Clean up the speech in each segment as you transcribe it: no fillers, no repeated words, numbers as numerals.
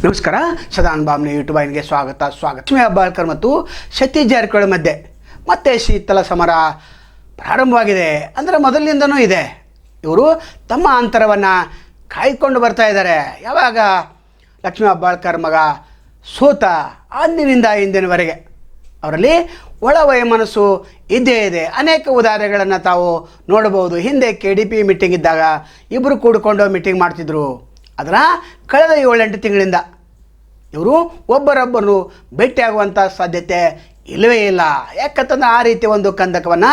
ನಮಸ್ಕಾರ. ಸದಾನ್ ಬಾಮ್ನಿ ಯೂಟ್ಯೂಬ್ ವಾಹಿನಿಗೆ ಸ್ವಾಗತ. ಲಕ್ಷ್ಮೀ ಹೆಬ್ಬಾಳ್ಕರ್ ಮತ್ತು ಸತೀಶ್ ಜಾರಕಿಹೊಳಿ ಮಧ್ಯೆ ಮತ್ತೆ ಶೀತಲ ಸಮರ ಪ್ರಾರಂಭವಾಗಿದೆ. ಅಂದರೆ ಮೊದಲಿನಿಂದನೂ ಇದೆ. ಇವರು ತಮ್ಮ ಅಂತರವನ್ನು ಕಾಯ್ದುಕೊಂಡು ಬರ್ತಾ ಇದ್ದಾರೆ. ಯಾವಾಗ ಲಕ್ಷ್ಮೀ ಹೆಬ್ಬಾಳ್ಕರ್ ಮಗ ಸೋತ ಅಂದಿನಿಂದ ಇಂದಿನವರೆಗೆ ಅವರಲ್ಲಿ ಒಳ ವೈಮನಸ್ಸು ಇದ್ದೇ ಇದೆ. ಅನೇಕ ಉದಾಹರಣೆಗಳನ್ನು ತಾವು ನೋಡಬಹುದು. ಹಿಂದೆ KDP ಮೀಟಿಂಗ್ ಇದ್ದಾಗ ಇಬ್ಬರು ಕೂಡಿಕೊಂಡು ಮೀಟಿಂಗ್ ಮಾಡ್ತಿದ್ರು. ಅದರ ಕಳೆದ 7-8 ತಿಂಗಳಿಂದ ಇವರು ಒಬ್ಬರೊಬ್ಬರು ಭೇಟಿಯಾಗುವಂಥ ಸಾಧ್ಯತೆ ಇಲ್ಲವೇ ಇಲ್ಲ. ಯಾಕಂತಂದ್ರೆ ಆ ರೀತಿ ಒಂದು ಕಂದಕವನ್ನು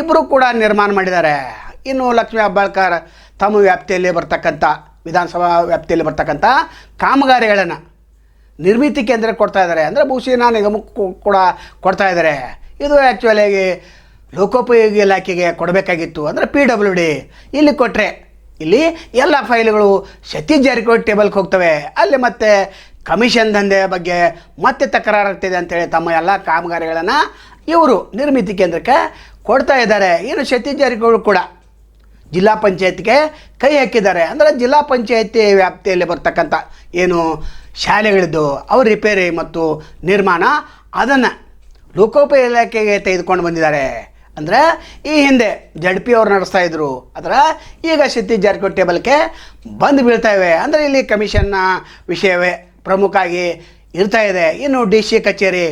ಇಬ್ಬರು ಕೂಡ ನಿರ್ಮಾಣ ಮಾಡಿದ್ದಾರೆ. ಇನ್ನು ಲಕ್ಷ್ಮೀ ಹೆಬ್ಬಾಳ್ಕರ್ ತಮ್ಮ ವ್ಯಾಪ್ತಿಯಲ್ಲಿ ಬರ್ತಕ್ಕಂಥ ವಿಧಾನಸಭಾ ವ್ಯಾಪ್ತಿಯಲ್ಲಿ ಬರ್ತಕ್ಕಂಥ ಕಾಮಗಾರಿಗಳನ್ನು ನಿರ್ಮಿತಿ ಕೇಂದ್ರಕ್ಕೆ ಕೊಡ್ತಾ ಇದ್ದಾರೆ. ಅಂದರೆ ಭೂಸೇನಾ ನಿಗಮಕ್ಕೂ ಕೂಡ ಕೊಡ್ತಾ ಇದ್ದಾರೆ. ಇದು ಆ್ಯಕ್ಚುಲಿಯಾಗಿ ಲೋಕೋಪಯೋಗಿ ಇಲಾಖೆಗೆ ಕೊಡಬೇಕಾಗಿತ್ತು. ಅಂದರೆ PWD ಇಲ್ಲಿ ಕೊಟ್ಟರೆ ಇಲ್ಲಿ ಎಲ್ಲ ಫೈಲ್ಗಳು ಸತೀಶ್ ಜಾರಕಿಹೊಳಿ ಟೇಬಲ್ಗೆ ಹೋಗ್ತವೆ. ಅಲ್ಲಿ ಮತ್ತೆ ಕಮಿಷನ್ ದಂಧೆ ಬಗ್ಗೆ ಮತ್ತೆ ತಕರಾರಾಗ್ತಿದೆ ಅಂತೇಳಿ ತಮ್ಮ ಎಲ್ಲ ಕಾಮಗಾರಿಗಳನ್ನು ಇವರು ನಿರ್ಮಿತಿ ಕೇಂದ್ರಕ್ಕೆ ಕೊಡ್ತಾ ಇದ್ದಾರೆ. ಇನ್ನು ಸತೀಶ್ ಜಾರಕಿಹೊಳಿ ಕೂಡ ಜಿಲ್ಲಾ ಪಂಚಾಯತ್ಗೆ ಕೈ ಹಾಕಿದ್ದಾರೆ. ಅಂದರೆ ಜಿಲ್ಲಾ ಪಂಚಾಯತಿ ವ್ಯಾಪ್ತಿಯಲ್ಲಿ ಬರ್ತಕ್ಕಂಥ ಏನು ಶಾಲೆಗಳಿದ್ದು ಅವ್ರ ರಿಪೇರಿ ಮತ್ತು ನಿರ್ಮಾಣ ಅದನ್ನು ಲೋಕೋಪಯೋಗಿ ಇಲಾಖೆಗೆ ತೆಗೆದುಕೊಂಡು ಬಂದಿದ್ದಾರೆ. ಅಂದರೆ ಈ ಹಿಂದೆ ZP ಅವರು ನಡೆಸ್ತಾ ಇದ್ದರು. ಅದರ ಈಗ ಸತೀಶ್ ಜಾರಕಿಹೊಳಿ ಟೇಬಲ್ಗೆ ಬಂದು ಬೀಳ್ತಾಯಿವೆ. ಅಂದರೆ ಇಲ್ಲಿ ಕಮಿಷನ್ನ ವಿಷಯವೇ ಪ್ರಮುಖ ಆಗಿ ಇರ್ತಾ ಇದೆ. ಇನ್ನು DC ಕಚೇರಿ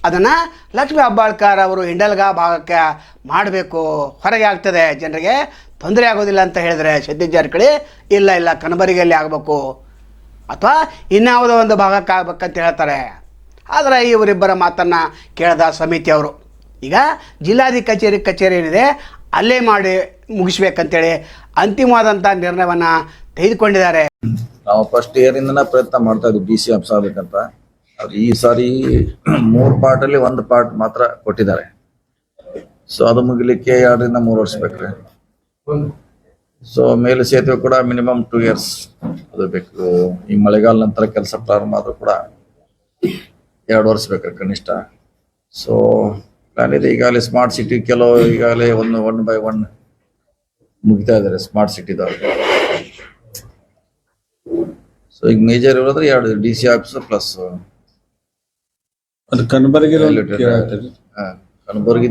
ಅದನ್ನು ಲಕ್ಷ್ಮೀ ಹೆಬ್ಬಾಳ್ಕರ್ ಅವರು ಹಿಂಡಲ್ಗಾ ಭಾಗಕ್ಕೆ ಮಾಡಬೇಕು, ಹೊರಗೆ ಆಗ್ತದೆ, ಜನರಿಗೆ ತೊಂದರೆ ಆಗೋದಿಲ್ಲ ಅಂತ ಹೇಳಿದರೆ ಸತೀಶ್ ಜಾರಕಿಹೊಳಿ ಇಲ್ಲ ಕನಬರಿಗೆಯಲ್ಲಿ ಆಗಬೇಕು ಅಥವಾ ಇನ್ಯಾವುದೋ ಒಂದು ಭಾಗಕ್ಕೆ ಆಗ್ಬೇಕಂತ ಹೇಳ್ತಾರೆ. ಆದರೆ ಇವರಿಬ್ಬರ ಮಾತನ್ನು ಕೇಳಿದ ಸಮಿತಿ ಅವರು ಈಗ ಜಿಲ್ಲಾಧಿಕಾರಿ ಕಚೇರಿ ಏನಿದೆ ಅಲ್ಲೇ ಮಾಡಿ ಮುಗಿಸ್ಬೇಕಂತೇಳಿ ಅಂತಿಮವಾದಂಥ ನಿರ್ಣಯವನ್ನು ತೆಗೆದುಕೊಂಡಿದ್ದಾರೆ. ನಾವು ಫಸ್ಟ್ ಇಯರಿಂದನೇ ಪ್ರಯತ್ನ ಮಾಡ್ತಾ ಇದ್ವಿ DC ಆಫೀಸ್ ಆಗಬೇಕಂತ. ಅದು ಈ ಸಾರಿ 3 ಪಾರ್ಟಲ್ಲಿ 1 ಪಾರ್ಟ್ ಮಾತ್ರ ಕೊಟ್ಟಿದ್ದಾರೆ. ಸೊ ಅದು ಮುಗಿಲಿಕ್ಕೆ 2-3 ವರ್ಷ ಬೇಕ್ರಿ. ಸೊ ಮೇಲೆ ಸೇತುವೆ ಕೂಡ ಮಿನಿಮಮ್ 2 years ಅದು ಬೇಕು. ಈ ಮಳೆಗಾಲ ನಂತರ ಕೆಲಸ ಪ್ರಾರಂಭ ಆದರೂ ಕೂಡ 2 ವರ್ಷ ಬೇಕ್ರಿ ಕನಿಷ್ಠ. ಸೊ ಪ್ಲಾನ್ ಇದೆ. ಈಗಾಗಲೇ ಸ್ಮಾರ್ಟ್ ಸಿಟಿ ಕೆಲವು ಈಗಾಗಲೇ 1 by 1 ಮುಗಿತಾ ಇದ್ದಾರೆ ಸ್ಮಾರ್ಟ್ ಸಿಟಿದವ್ರು. ಸೊ ಈಗ ಮೇಜರ್ ಇರೋದ್ರೆ 2 DC ಆಫೀಸ್ ಪ್ಲಸ್ ಕಲಬುರಗಿದ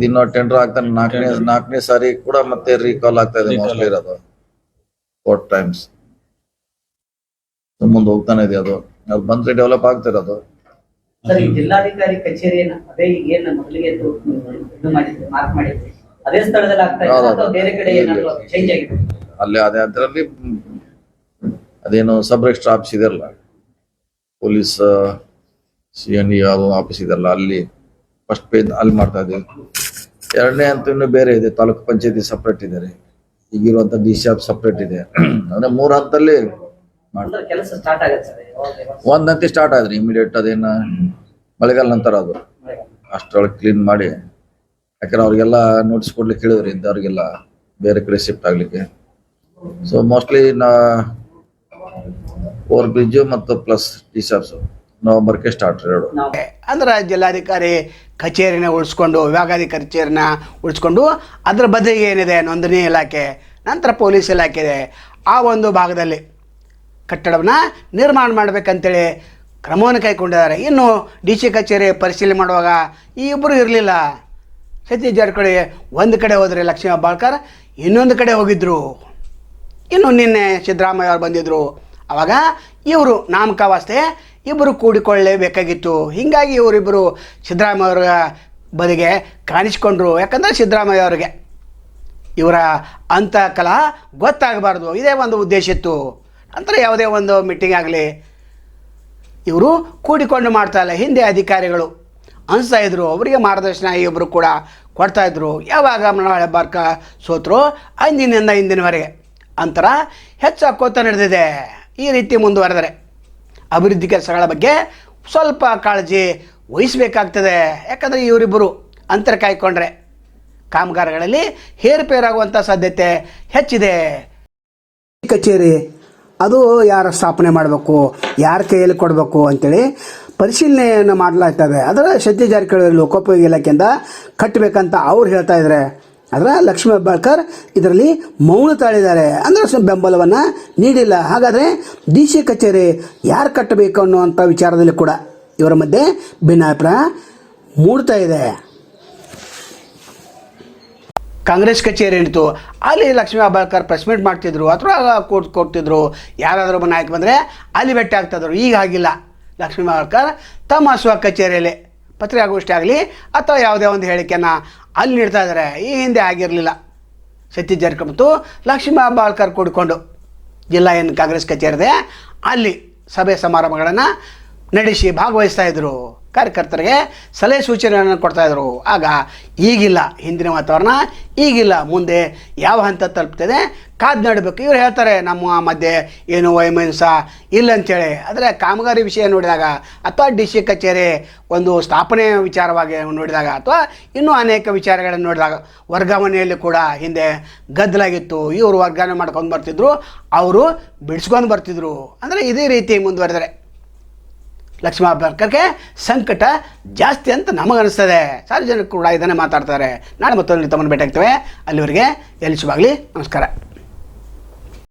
ಇನ್ನೂ ಟೆಂಡರ್ ಆಗ್ತಾನೆ. 4ನೇ ಸಾರಿ ಕೂಡ ಮತ್ತೆ ರೀಕಾಲ್ ಆಗ್ತಾ ಇದೆ ಮೋಸ್ಟ್ಲಿ ಇರೋದು 4 times. ಮುಂದೆ ಹೋಗ್ತಾನೆ ಇದೆ. ಅದು ಬಂದ್ರೆ ಡೆವಲಪ್ ಆಗ್ತಿರೋದು. ಜಿಲ್ಲಾಧಿಕಾರಿ ಕಚೇರಿಯನ್ನು ಅದೇ ಏನು ಮೊದಲಿಗೆ ಇದು ಮಾಡಿದ್ರೆ ಮಾರ್ಕ್ ಮಾಡಿದ್ರೆ ಅದೇ ಸ್ಥಳದಲ್ಲಿ ಆಗ್ತಾ ಇದೆ ಅಥವಾ ಬೇರೆ ಕಡೆ ಏನಾದರೂ ಚೇಂಜ್ ಆಗಿದೆ? ಅಲ್ಲೇ ಅದೇ ಅದರಲ್ಲಿ ಅದೇನು ಸಬ್ ರಿಜಿಸ್ಟರ್ ಆಫೀಸ್ ಇದೆಯಲ್ಲ, ಪೊಲೀಸ್ CND ಆಫೀಸ್ ಇದೆಲ್ಲ, ಅಲ್ಲಿ ಫಸ್ಟ್ ಪೇಜ್ ಅಲ್ಲಿ ಮಾಡ್ತಾ ಇದ್ದೀವಿ. 2ನೇ ಅಂತ ಇನ್ನೂ ಬೇರೆ ಇದೆ, ತಾಲೂಕು ಪಂಚಾಯತಿ ಸಪ್ರೇಟ್ ಇದೆ ರೀ. ಈಗಿರುವಂತ DC ಆಫೀಸ್ ಸಪ್ರೇಟ್ ಇದೆ. ಅಂದ್ರೆ 3 ಹಂತದಲ್ಲಿ ಕೆಲಸ ಸ್ಟಾರ್ಟ್ ಆಗುತ್ತೆ. 1 ಹಂತ ಸ್ಟಾರ್ಟ್ ಆದ್ರಿ ಇಮಿಡಿಯೇಟ್. ಅದೇನು ಮಳೆಗಾಲ ನಂತರ ಅದು ಅಷ್ಟರೊಳಗೆ ಕ್ಲೀನ್ ಮಾಡಿ, ಯಾಕಂದ್ರೆ ಅವ್ರಿಗೆಲ್ಲ ನೋಟಿಸ್ ಕೊಡ್ಲಿಕ್ಕೆ ಹೇಳಿದ್ರಿ ಇದ್ದವ್ರಿಗೆಲ್ಲ ಬೇರೆ ಕಡೆ ಶಿಫ್ಟ್ ಆಗ್ಲಿಕ್ಕೆ. ಸೊ ಮೋಸ್ಟ್ಲಿ ಓವರ್ ಬ್ರಿಡ್ಜ್ ಮತ್ತು ಪ್ಲಸ್ DC ಆಫೀಸ್ ನವೆಂಬರ್ಗೆ ಸ್ಟಾರ್ಟ್ 2. ಅಂದ್ರೆ ಜಿಲ್ಲಾಧಿಕಾರಿ ಕಚೇರಿನ ಉಳಿಸ್ಕೊಂಡು ವಿಭಾಗಾಧಿಕಾರಿ ಕಚೇರಿನ ಉಳಿಸ್ಕೊಂಡು ಅದರ ಬದಿಗೆ ಏನಿದೆ ನೋಂದಣಿ ಇಲಾಖೆ, ನಂತರ ಪೊಲೀಸ್ ಇಲಾಖೆ ಇದೆ, ಆ ಒಂದು ಭಾಗದಲ್ಲಿ ಕಟ್ಟಡವನ್ನು ನಿರ್ಮಾಣ ಮಾಡಬೇಕಂತೇಳಿ ಕ್ರಮವನ್ನು ಕೈಗೊಂಡಿದ್ದಾರೆ. ಇನ್ನು DC ಕಚೇರಿ ಪರಿಶೀಲನೆ ಮಾಡುವಾಗ ಈ ಇಬ್ಬರು ಇರಲಿಲ್ಲ. ಸತೀಶ್ ಜಾರಕಿಹೊಳಿ ಒಂದು ಕಡೆ ಹೋದರೆ ಲಕ್ಷ್ಮೀ ಹೆಬ್ಬಾಳ್ಕರ್ ಇನ್ನೊಂದು ಕಡೆ ಹೋಗಿದ್ದರು. ಇನ್ನು ನಿನ್ನೆ ಸಿದ್ದರಾಮಯ್ಯ ಅವರು ಬಂದಿದ್ದರು. ಆವಾಗ ಇವರು ನಾಮಕಾವಾಸ್ತೆ ಇಬ್ಬರು ಕೂಡಿಕೊಳ್ಳಲೇಬೇಕಾಗಿತ್ತು. ಹೀಗಾಗಿ ಇವರಿಬ್ಬರು ಸಿದ್ದರಾಮಯ್ಯ ಅವರ ಬದಿಗೆ ಕಾಣಿಸ್ಕೊಂಡ್ರು. ಯಾಕಂದರೆ ಸಿದ್ದರಾಮಯ್ಯ ಅವರಿಗೆ ಇವರ ಅಂತಃಕಲಹ ಗೊತ್ತಾಗಬಾರ್ದು, ಇದೇ ಒಂದು ಉದ್ದೇಶ ಇತ್ತು. ನಂತರ ಯಾವುದೇ ಒಂದು ಮೀಟಿಂಗ್ ಆಗಲಿ ಇವರು ಕೂಡಿಕೊಂಡು ಮಾಡ್ತಾಯಿಲ್ಲ. ಹಿಂದೆ ಅಧಿಕಾರಿಗಳು ಅನಿಸ್ತಾ ಇದ್ರು, ಅವರಿಗೆ ಮಾರ್ಗದರ್ಶನ ಇಬ್ಬರು ಕೂಡ ಕೊಡ್ತಾಯಿದ್ರು. ಯಾವಾಗ ಮನೋಹರ್ ಹೆಬ್ಬಾಳ್ಕರ್ ಸೋತರು ಅಂದಿನಿಂದ ಇಂದಿನವರೆಗೆ ಅಂತರ ಹೆಚ್ಚಾಕೋತ ನಡೆದಿದೆ. ಈ ರೀತಿ ಮುಂದುವರೆದರೆ ಅಭಿವೃದ್ಧಿ ಕೆಲಸಗಳ ಬಗ್ಗೆ ಸ್ವಲ್ಪ ಕಾಳಜಿ ವಹಿಸಬೇಕಾಗ್ತದೆ. ಯಾಕಂದರೆ ಇವರಿಬ್ಬರು ಅಂತರ ಕಾಯ್ಕೊಂಡ್ರೆ ಕಾಮಗಾರಿಗಳಲ್ಲಿ ಹೇರುಪೇರಾಗುವಂಥ ಸಾಧ್ಯತೆ ಹೆಚ್ಚಿದೆ. ಕಚೇರಿ ಅದು ಯಾರ ಸ್ಥಾಪನೆ ಮಾಡಬೇಕು, ಯಾರ ಕೈಯಲ್ಲಿ ಕೊಡಬೇಕು ಅಂತೇಳಿ ಪರಿಶೀಲನೆಯನ್ನು ಮಾಡಲಾಗ್ತದೆ. ಅದರ ಸತೀಶ್ ಜಾರಕಿಹೊಳಿ ಲೋಕೋಪಯೋಗಿ ಇಲಾಖೆಯಿಂದ ಕಟ್ಟಬೇಕಂತ ಅವ್ರು ಹೇಳ್ತಾ ಇದ್ದಾರೆ. ಆದರೆ ಲಕ್ಷ್ಮೀ ಹೆಬ್ಬಾಳ್ಕರ್ ಇದರಲ್ಲಿ ಮೌನ ತಾಳಿದ್ದಾರೆ, ಅಂದರೆ ಬೆಂಬಲವನ್ನು ನೀಡಿಲ್ಲ. ಹಾಗಾದರೆ ಡಿ ಸಿ ಕಚೇರಿ ಯಾರು ಕಟ್ಟಬೇಕು ಅನ್ನುವಂಥ ವಿಚಾರದಲ್ಲಿ ಕೂಡ ಇವರ ಮಧ್ಯೆ ಭಿನ್ನಾಭಿಪ್ರಾಯ ಮೂಡ್ತಾ ಇದೆ. ಕಾಂಗ್ರೆಸ್ ಕಚೇರಿ ಏನಿತ್ತು ಅಲ್ಲಿ ಲಕ್ಷ್ಮೀ ಹೆಬ್ಬಾಳ್ಕರ್ ಪ್ರೆಸ್ ಮೀಟ್ ಮಾಡ್ತಿದ್ರು ಅಥವಾ ಕೊಡ್ತಿದ್ರು, ಯಾರಾದರೂ ನಾಯಕ ಬಂದರೆ ಅಲ್ಲಿ ಭೇಟಿ ಆಗ್ತಾಯಿದ್ರು. ಈಗ ಆಗಿಲ್ಲ. ಲಕ್ಷ್ಮೀ ಹೆಬ್ಬಾಳ್ಕರ್ ತಮ್ಮ ಸ್ವ ಕಚೇರಿಯಲ್ಲಿ ಪತ್ರಿಕಾಗೋಷ್ಠಿ ಆಗಲಿ ಅಥವಾ ಯಾವುದೇ ಒಂದು ಹೇಳಿಕೆಯನ್ನು ಅಲ್ಲಿ ನೀಡ್ತಾ ಇದ್ದಾರೆ. ಈ ಹಿಂದೆ ಆಗಿರಲಿಲ್ಲ. ಸತೀಶ್ ಜಾರಕಿಹೊಳಿ ಮತ್ತು ಲಕ್ಷ್ಮೀ ಹೆಬ್ಬಾಳ್ಕರ್ ಕೂಡಿಕೊಂಡು ಜಿಲ್ಲಾ ಏನು ಕಾಂಗ್ರೆಸ್ ಕಚೇರಿ ಇದೆ ಅಲ್ಲಿ ಸಭೆ ಸಮಾರಂಭಗಳನ್ನು ನಡೆಸಿ ಭಾಗವಹಿಸ್ತಾಯಿದ್ರು, ಕಾರ್ಯಕರ್ತರಿಗೆ ಸಲಹೆ ಸೂಚನೆಗಳನ್ನು ಕೊಡ್ತಾಯಿದ್ರು. ಆಗ ಈಗಿಲ್ಲ, ಹಿಂದಿನ ವಾತಾವರಣ ಈಗಿಲ್ಲ. ಮುಂದೆ ಯಾವ ಹಂತ ತಲುಪ್ತದೆ ಕಾದು ನೋಡಬೇಕು. ಇವ್ರು ಹೇಳ್ತಾರೆ ನಮ್ಮ ಮಧ್ಯೆ ಏನು ವೈಮನಸ್ಸ ಇಲ್ಲ ಅಂಥೇಳಿ. ಆದರೆ ಕಾಮಗಾರಿ ವಿಷಯ ನೋಡಿದಾಗ ಅಥವಾ ಡಿ ಸಿ ಕಚೇರಿ ಒಂದು ಸ್ಥಾಪನೆ ವಿಚಾರವಾಗಿ ನೋಡಿದಾಗ ಅಥವಾ ಇನ್ನೂ ಅನೇಕ ವಿಚಾರಗಳನ್ನು ನೋಡಿದಾಗ ವರ್ಗಾವಣೆಯಲ್ಲಿ ಕೂಡ ಹಿಂದೆ ಗದ್ದಲಾಗಿತ್ತು. ಇವರು ವರ್ಗಾವಣೆ ಮಾಡ್ಕೊಂಡು ಬರ್ತಿದ್ರು, ಅವರು ಬಿಡಿಸ್ಕೊಂಡು ಬರ್ತಿದ್ರು. ಅಂದರೆ ಇದೇ ರೀತಿ ಮುಂದುವರೆದರೆ ಲಕ್ಷ್ಮೀ ಹೆಬ್ಬಾಳ್ಕರ್ಗೆ ಸಂಕಟ ಜಾಸ್ತಿ ಅಂತ ನಮಗನಿಸ್ತದೆ. ಸಾರ್ವಜನಿಕರು ಕೂಡ ಇದನ್ನೇ ಮಾತಾಡ್ತಾರೆ. ನಾಳೆ ಮತ್ತೊಂದು ತಮ್ಮನ್ನು ಭೇಟಿ ಆಗ್ತೇವೆ. ಅಲ್ಲಿವರೆಗೆ ಎಲ್ಲಿ ಶುಭಾಗಲಿ. ನಮಸ್ಕಾರ.